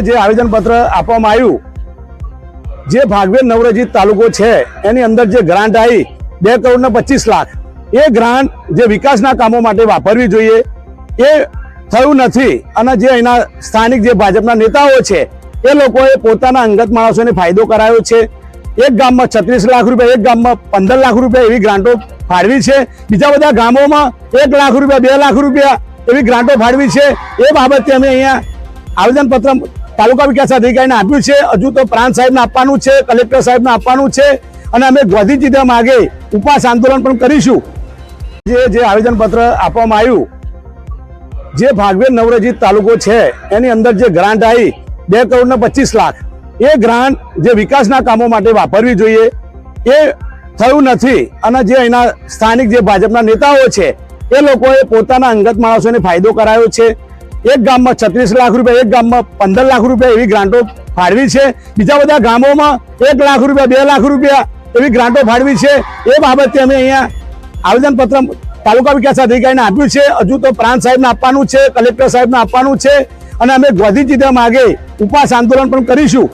જે આવેદનપત્ર આપવામાં આવ્યું, જે ભાગવેર નવરજીત તાલુકો છે એની અંદર જે ગ્રાન્ટ આવી 2 કરોડ ને 25 લાખ, એ ગ્રાન્ટ જે વિકાસના કામો માટે વાપરવી જોઈએ એ થયું નથી. અને જે અહીંના સ્થાનિક જે ભાજપના નેતાઓ છે એ લોકોએ પોતાના અંગત માણસોને ફાયદો કરાયો છે. એક ગામમાં 36 લાખ રૂપિયા, એક ગામમાં 15 લાખ રૂપિયા એવી ગ્રાન્ટો ફાળવી છે. બીજા બધા ગામોમાં 1 લાખ રૂપિયા, 2 લાખ રૂપિયા એવી ગ્રાન્ટો ફાળવી છે. એ બાબતે અમે અહીંયા આવેદનપત્ર તાલુકા વિકાસ અધિકારીને આપ્યું છે. હજુ તો પ્રાંત સાહેબને આપવાનું છે, કલેક્ટર સાહેબને આપવાનું છે અને અમે ગાંધીજીના માગે ઉપવાસ આંદોલન પણ કરીશું. જે આવેદનપત્ર આપવામાં આવ્યું, જે ભાગવેર નવરજીત તાલુકો છે એની અંદર જે ગ્રાન્ટ આવી 2 કરોડ ને 25 લાખ, એ ગ્રાન્ટ જે વિકાસના કામો માટે વાપરવી જોઈએ એ થયું નથી. અને જે અહીંના સ્થાનિક જે ભાજપના નેતાઓ છે એ લોકોએ પોતાના અંગત માણસોને ફાયદો કરાયો છે. એક ગામમાં 36 લાખ રૂપિયા, એક ગામમાં 15 લાખ રૂપિયા એવી ગ્રાન્ટો ફાળવી છે. બીજા બધા ગામોમાં 1 લાખ રૂપિયા, 2 લાખ રૂપિયા એવી ગ્રાન્ટો ફાળવી છે. એ બાબતે અમે અહીંયા આવેદનપત્ર તાલુકા વિકાસ અધિકારીને આપ્યું છે. હજુ તો પ્રાંત સાહેબને આપવાનું છે, કલેક્ટર સાહેબને આપવાનું છે અને અમે ગાંધીજીના માગે ઉપવાસ આંદોલન પણ કરીશું.